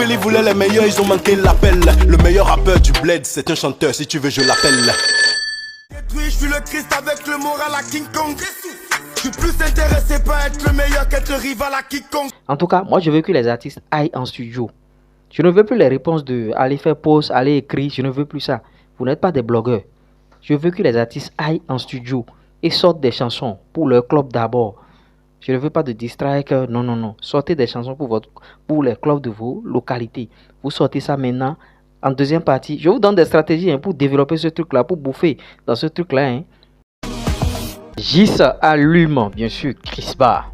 Philly voulait les meilleurs, ils ont manqué l'appel. Le meilleur rappeur du bled, c'est un chanteur, si tu veux je l'appelle. Je suis le Christ avec le moral à King Kong. Je suis plus intéressé par être le meilleur qu'être rival à quiconque. En tout cas, moi je veux que les artistes aillent en studio. Je ne veux plus les réponses de aller faire pause, aller écrire, je ne veux plus ça. Vous n'êtes pas des blogueurs. Je veux que les artistes aillent en studio et sortent des chansons pour leur club d'abord. Je ne veux pas de distract, non, non, non. Sortez des chansons pour les clubs de vos localités. Vous sortez ça maintenant. En deuxième partie, je vous donne des stratégies pour développer ce truc-là, pour bouffer dans ce truc-là. Gis allume, bien sûr, Crisba.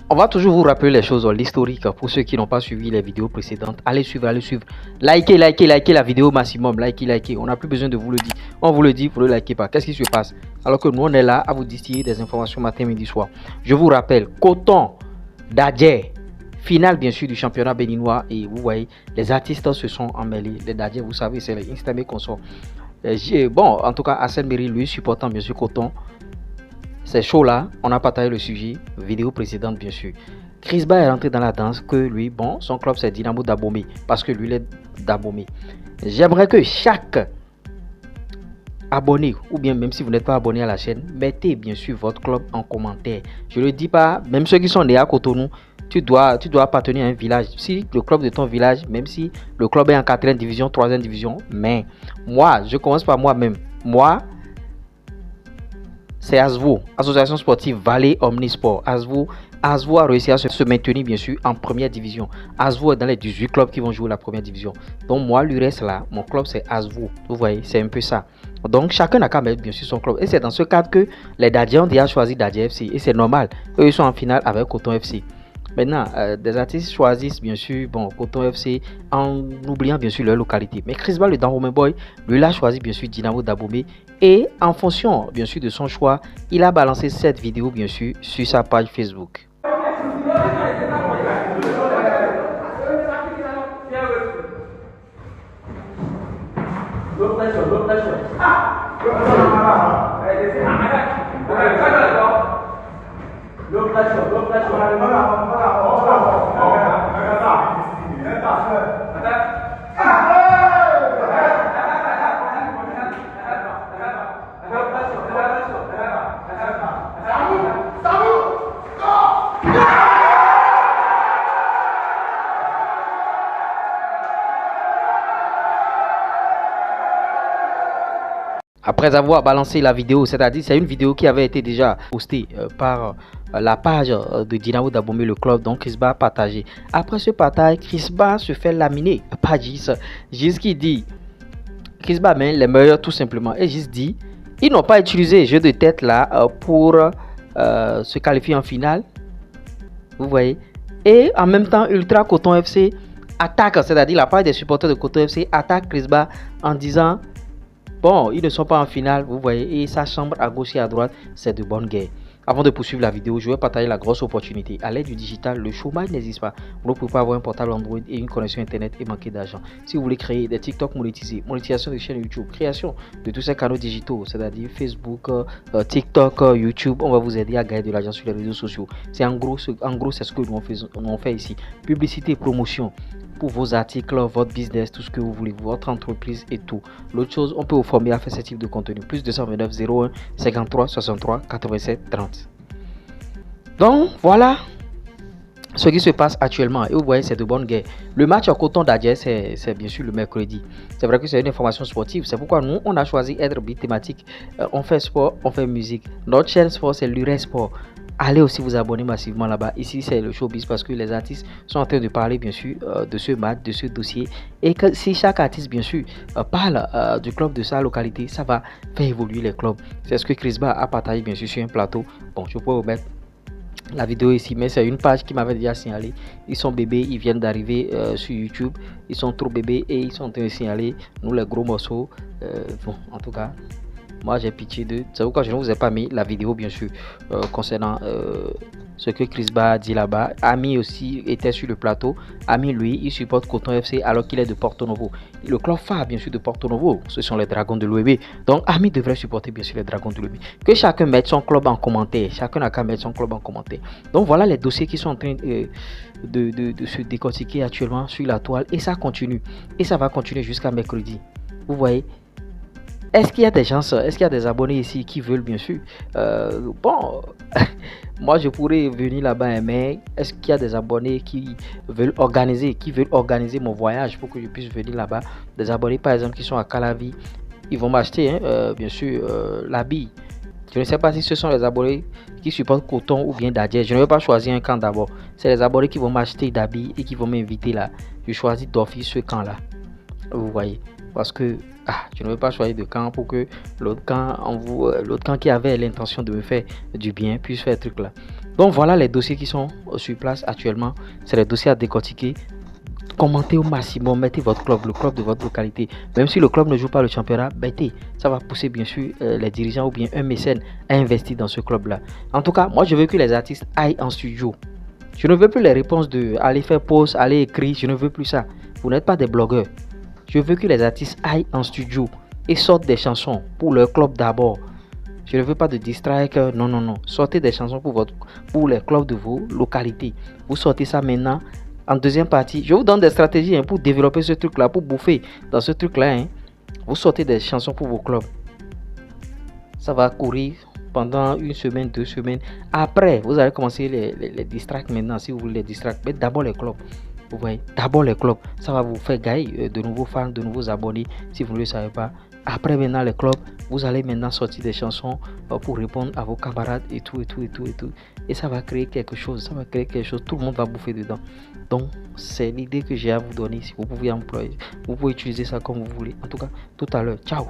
On va toujours vous rappeler les choses, l'historique, pour ceux qui n'ont pas suivi les vidéos précédentes. Allez suivre, allez suivre. Likez la vidéo maximum. Likez. On n'a plus besoin de vous le dire. On vous le dit, vous ne le likez pas. Qu'est-ce qui se passe? Alors que nous, on est là à vous distiller des informations matin, midi, soir. Je vous rappelle, Coton d'Adjer, finale bien sûr du championnat béninois. Et vous voyez, les artistes se sont emmêlés. Les d'Adjer, vous savez, c'est les Instamé qu'on sort. Bon, en tout cas, Hassan Merry, lui, supportant bien sûr Coton. C'est chaud là, on a partagé le sujet, vidéo précédente bien sûr. Crisba est rentré dans la danse que lui, bon, son club c'est Dynamo d'Abomey, parce que lui il est d'Abomey. J'aimerais que chaque abonné, ou bien même si vous n'êtes pas abonné à la chaîne, mettez bien sûr votre club en commentaire. Je ne le dis pas, même ceux qui sont nés à Cotonou, tu dois appartenir à un village. Si le club de ton village, même si le club est en 4e division, 3e division, mais moi, je commence par moi-même. Moi, c'est ASVO, Association Sportive Vallée Omnisport. ASVO a réussi à se maintenir bien sûr en première division. ASVO est dans les 18 clubs qui vont jouer la première division. Donc moi, lui reste là, mon club c'est ASVO. Vous voyez, c'est un peu ça. Donc chacun n'a qu'à mettre bien sûr son club. Et c'est dans ce cadre que les Dadjiens ont déjà choisi Dadji FC. Et c'est normal, eux ils sont en finale avec Coton FC. Maintenant, des artistes choisissent bien sûr Coton FC en oubliant bien sûr leur localité. Mais Crisba, le Dahomey Boy, lui l'a choisi bien sûr Dynamo d'Abomey. Et en fonction bien sûr de son choix, il a balancé cette vidéo bien sûr sur sa page Facebook. Après avoir balancé la vidéo, c'est-à-dire c'est une vidéo qui avait été déjà postée par la page de Dynamo d'Abomey, le club, donc Crisba a partagé. Après ce partage, Crisba se fait laminer par Gis. Gis qui dit, Crisba met les meilleurs tout simplement. Et Gis dit, ils n'ont pas utilisé le jeu de tête là pour se qualifier en finale. Vous voyez. Et en même temps, Ultra Coton FC attaque, c'est-à-dire la page des supporters de Coton FC attaque Crisba en disant, bon, ils ne sont pas en finale, vous voyez, et sa chambre à gauche et à droite, c'est de bonne guerre. Avant de poursuivre la vidéo, je vais partager la grosse opportunité. À l'aide du digital, le chômage n'existe pas. Vous ne pouvez pas avoir un portable Android et une connexion Internet et manquer d'argent. Si vous voulez créer des TikTok monétisés, monétisation de chaînes YouTube, création de tous ces canaux digitaux, c'est-à-dire Facebook, TikTok, YouTube, on va vous aider à gagner de l'argent sur les réseaux sociaux. C'est en gros, c'est ce que nous fait ici. Publicité, promotion pour vos articles, votre business, tout ce que vous voulez, votre entreprise et tout. L'autre chose, on peut vous former à faire ce type de contenu. Plus 229 01 53 63 87 30. Donc voilà ce qui se passe actuellement. Et vous voyez, c'est de bonne guerre. Le match à Coton d'Adjer, c'est bien sûr le mercredi. C'est vrai que c'est une information sportive. C'est pourquoi nous, on a choisi être thématique. On fait sport, on fait musique. Notre chaîne sport, c'est l'Ure Sport. Allez aussi vous abonner massivement là-bas. Ici, c'est le showbiz parce que les artistes sont en train de parler, bien sûr, de ce match, de ce dossier. Et que si chaque artiste, bien sûr, parle du club de sa localité, ça va faire évoluer les clubs. C'est ce que Crisba a partagé, bien sûr, sur un plateau. Bon, je peux vous mettre la vidéo ici, mais c'est une page qui m'avait déjà signalé. Ils sont bébés, ils viennent d'arriver sur YouTube. Ils sont trop bébés et ils sont en train de signaler nous les gros morceaux. Bon, en tout cas, moi j'ai pitié d'eux. C'est pourquoi je ne vous ai pas mis la vidéo bien sûr concernant ce que Chris Ba a dit là-bas. Ami aussi était sur le plateau. Ami lui, il supporte Coton FC alors qu'il est de Porto Novo. Le club phare bien sûr de Porto Novo, ce sont les Dragons de l'OEB. Donc Ami devrait supporter bien sûr les Dragons de l'OEB. Que chacun mette son club en commentaire. Chacun n'a qu'à mettre son club en commentaire. Donc voilà les dossiers qui sont en train de se décortiquer actuellement sur la toile. Et ça continue. Et ça va continuer jusqu'à mercredi. Vous voyez? Est-ce qu'il y a des gens, est-ce qu'il y a des abonnés ici qui veulent bien sûr bon, moi je pourrais venir là-bas, mais est-ce qu'il y a des abonnés qui veulent organiser mon voyage pour que je puisse venir là-bas? Des abonnés par exemple qui sont à Calavi, ils vont m'acheter bien sûr l'habit. Je ne sais pas si ce sont les abonnés qui supportent Coton ou bien Dadje. Je ne vais pas choisir un camp d'abord. C'est les abonnés qui vont m'acheter d'habits et qui vont m'inviter là. Je choisis d'office ce camp là. Vous voyez, parce que je ne veux pas choisir de camp pour que l'autre camp qui avait l'intention de me faire du bien puisse faire truc là. Donc voilà les dossiers qui sont sur place actuellement. C'est les dossiers à décortiquer. Commentez au maximum, mettez votre club, le club de votre localité. Même si le club ne joue pas le championnat, mettez. Ça va pousser bien sûr les dirigeants ou bien un mécène à investir dans ce club là. En tout cas, moi je veux que les artistes aillent en studio. Je ne veux plus les réponses de aller faire pause, aller écrire. Je ne veux plus ça. Vous n'êtes pas des blogueurs. Je veux que les artistes aillent en studio et sortent des chansons pour leur club d'abord. Je ne veux pas de distraire. Non, non, non. Sortez des chansons pour les clubs de vos localités. Vous sortez ça maintenant. En deuxième partie, je vous donne des stratégies pour développer ce truc-là, pour bouffer dans ce truc-là. Vous sortez des chansons pour vos clubs. Ça va courir pendant une semaine, 2 semaines. Après, vous allez commencer les distracts maintenant, si vous voulez les distracts. Mais d'abord les clubs. Vous voyez, d'abord les clubs, ça va vous faire gagner de nouveaux fans, de nouveaux abonnés, si vous ne le savez pas. Après maintenant les clubs, vous allez maintenant sortir des chansons pour répondre à vos camarades et tout. Et ça va créer quelque chose, tout le monde va bouffer dedans. Donc c'est l'idée que j'ai à vous donner. Si vous pouvez employer, vous pouvez utiliser ça comme vous voulez. En tout cas, tout à l'heure, ciao.